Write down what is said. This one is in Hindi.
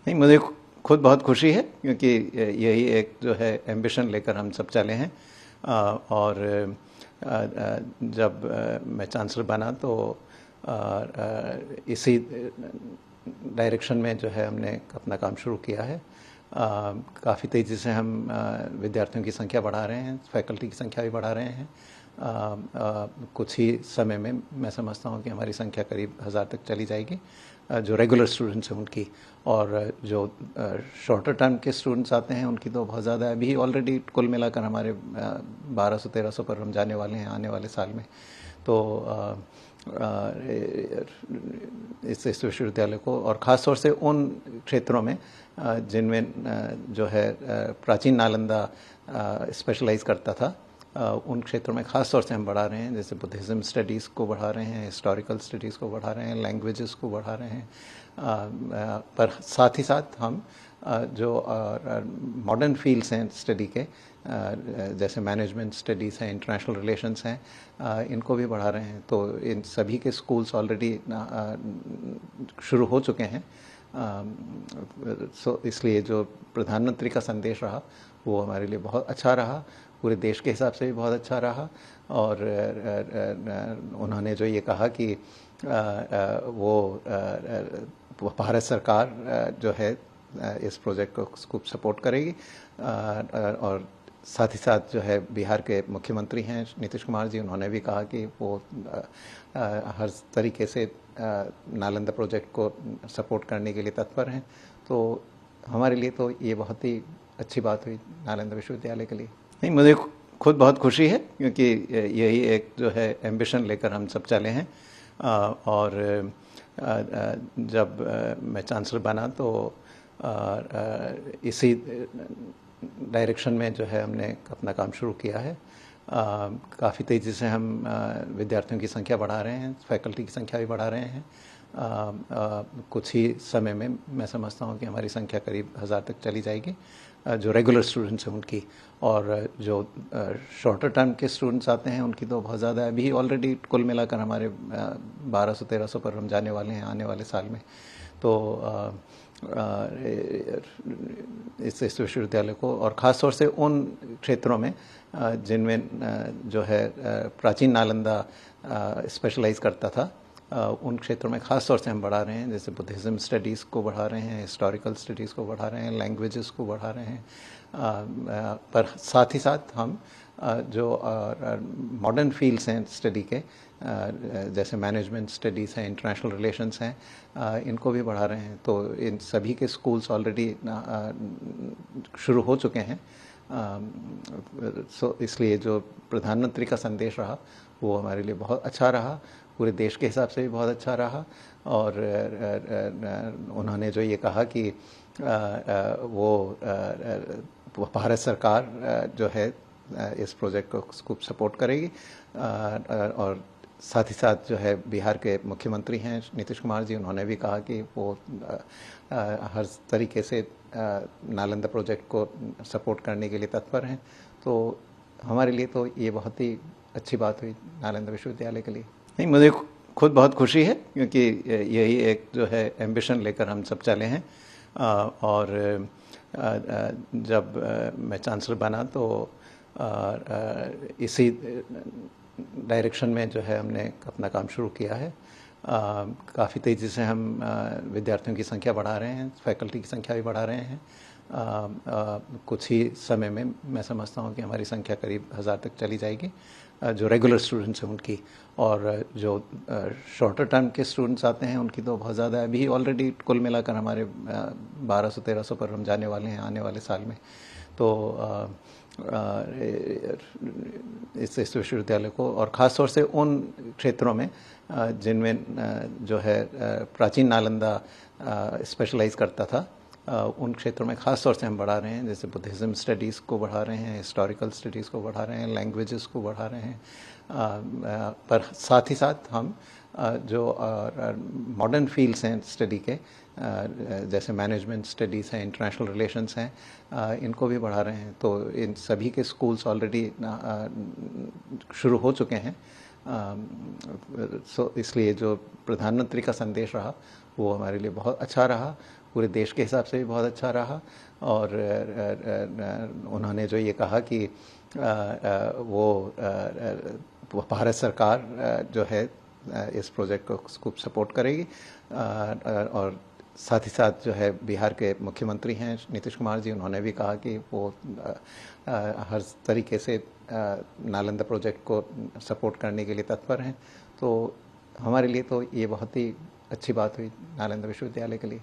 नहीं, मुझे खुद बहुत खुशी है क्योंकि यही एक जो है एम्बिशन लेकर हम सब चले हैं। और जब मैं चांसलर बना तो इसी डायरेक्शन में जो है हमने अपना काम शुरू किया है। काफ़ी तेज़ी से हम विद्यार्थियों की संख्या बढ़ा रहे हैं, फैकल्टी की संख्या भी बढ़ा रहे हैं। कुछ ही समय में मैं समझता हूँ कि हमारी संख्या करीब 1000 तक चली जाएगी, जो रेगुलर स्टूडेंट्स हैं उनकी। और जो शॉर्टर टर्म के स्टूडेंट्स आते हैं उनकी तो बहुत ज़्यादा है। अभी ऑलरेडी कुल मिलाकर हमारे 1200-1300 पर हम जाने वाले हैं आने वाले साल में। तो इस विश्वविद्यालय को, और ख़ास तौर से उन क्षेत्रों में जिनमें जो है प्राचीन नालंदा स्पेशलाइज करता था, उन क्षेत्रों में ख़ास तौर से हम बढ़ा रहे हैं। जैसे बुद्धिज़्म स्टडीज़ को बढ़ा रहे हैं, हिस्टोरिकल स्टडीज़ को बढ़ा रहे हैं, लैंग्वेजेस को बढ़ा रहे हैं। पर साथ ही साथ हम जो मॉडर्न फील्ड्स हैं स्टडी के, जैसे मैनेजमेंट स्टडीज़ हैं, इंटरनेशनल रिलेशंस हैं, इनको भी बढ़ा रहे हैं। तो इन सभी के स्कूल्स ऑलरेडी शुरू हो चुके हैं। इसलिए जो प्रधानमंत्री का संदेश रहा वो हमारे लिए बहुत अच्छा रहा, पूरे देश के हिसाब से भी बहुत अच्छा रहा। और उन्होंने जो ये कहा कि वो भारत सरकार जो है इस प्रोजेक्ट को खूब सपोर्ट करेगी। और साथ ही साथ जो है बिहार के मुख्यमंत्री हैं नीतीश कुमार जी, उन्होंने भी कहा कि वो हर तरीके से नालंदा प्रोजेक्ट को सपोर्ट करने के लिए तत्पर हैं। तो हमारे लिए तो ये बहुत ही अच्छी बात हुई नालंदा विश्वविद्यालय के लिए। नहीं, मुझे खुद बहुत खुशी है क्योंकि यही एक जो है एम्बिशन लेकर हम सब चले हैं। और जब मैं चांसलर बना तो इसी डायरेक्शन में जो है हमने अपना काम शुरू किया है। काफ़ी तेज़ी से हम विद्यार्थियों की संख्या बढ़ा रहे हैं, फैकल्टी की संख्या भी बढ़ा रहे हैं। कुछ ही समय में मैं समझता हूँ कि हमारी संख्या करीब 1000 तक चली जाएगी, जो रेगुलर स्टूडेंट्स हैं उनकी। और जो शॉर्टर टर्म के स्टूडेंट्स आते हैं उनकी तो बहुत ज़्यादा है। अभी ऑलरेडी कुल मिलाकर हमारे 1200-1300 पर हम जाने वाले हैं आने वाले साल में। तो इस विश्वविद्यालय को, और ख़ास तौर से उन क्षेत्रों में जिनमें जो है प्राचीन नालंदा स्पेशलाइज करता था, उन क्षेत्रों में ख़ास तौर से हम बढ़ा रहे हैं। जैसे बुद्धिज़्म स्टडीज़ को बढ़ा रहे हैं, हिस्टोरिकल स्टडीज़ को बढ़ा रहे हैं, लैंग्वेजेस को बढ़ा रहे हैं। पर साथ ही साथ हम जो मॉडर्न फील्ड्स हैं स्टडी के, जैसे मैनेजमेंट स्टडीज़ हैं, इंटरनेशनल रिलेशंस हैं, इनको भी बढ़ा रहे हैं। तो इन सभी के स्कूल्स ऑलरेडी शुरू हो चुके हैं। इसलिए जो प्रधानमंत्री का संदेश रहा वो हमारे लिए बहुत अच्छा रहा, पूरे देश के हिसाब से भी बहुत अच्छा रहा। और उन्होंने जो ये कहा कि वो भारत सरकार जो है इस प्रोजेक्ट को खूब सपोर्ट करेगी। और साथ ही साथ जो है बिहार के मुख्यमंत्री हैं नीतीश कुमार जी, उन्होंने भी कहा कि वो हर तरीके से नालंदा प्रोजेक्ट को सपोर्ट करने के लिए तत्पर हैं। तो हमारे लिए तो ये बहुत ही अच्छी बात हुई नालंदा विश्वविद्यालय के लिए। नहीं, मुझे खुद बहुत खुशी है क्योंकि यही एक जो है एम्बिशन लेकर हम सब चले हैं। और जब मैं चांसलर बना तो इसी डायरेक्शन में जो है हमने अपना काम शुरू किया है। काफ़ी तेज़ी से हम विद्यार्थियों की संख्या बढ़ा रहे हैं, फैकल्टी की संख्या भी बढ़ा रहे हैं। कुछ ही समय में मैं समझता हूँ कि हमारी संख्या करीब 1000 तक चली जाएगी, जो रेगुलर स्टूडेंट्स हैं उनकी। और जो शॉर्टर टर्म के स्टूडेंट्स आते हैं उनकी तो बहुत ज़्यादा है। अभी ऑलरेडी कुल मिलाकर हमारे 1200-1300 पर हम जाने वाले हैं आने वाले साल में। तो इस विश्वविद्यालय को, और ख़ास तौर से उन क्षेत्रों में जिनमें जो है प्राचीन नालंदा स्पेशलाइज करता था, उन क्षेत्रों में ख़ास तौर से हम बढ़ा रहे हैं। जैसे बुद्धिज़्म स्टडीज़ को बढ़ा रहे हैं, हिस्टोरिकल स्टडीज़ को बढ़ा रहे हैं, लैंग्वेजेस को बढ़ा रहे हैं। पर साथ ही साथ हम जो मॉडर्न फील्ड्स हैं स्टडी के, जैसे मैनेजमेंट स्टडीज़ हैं, इंटरनेशनल रिलेशंस हैं, इनको भी बढ़ा रहे हैं। तो इन सभी के स्कूल्स ऑलरेडी शुरू हो चुके हैं। इसलिए जो प्रधानमंत्री का संदेश रहा वो हमारे लिए बहुत अच्छा रहा, पूरे देश के हिसाब से भी बहुत अच्छा रहा। और उन्होंने जो ये कहा कि भारत सरकार जो है इस प्रोजेक्ट को खूब सपोर्ट करेगी। और साथ ही साथ जो है बिहार के मुख्यमंत्री हैं नीतीश कुमार जी, उन्होंने भी कहा कि वो हर तरीके से नालंदा प्रोजेक्ट को सपोर्ट करने के लिए तत्पर हैं। तो हमारे लिए तो ये बहुत ही अच्छी बात हुई नालंदा विश्वविद्यालय के लिए।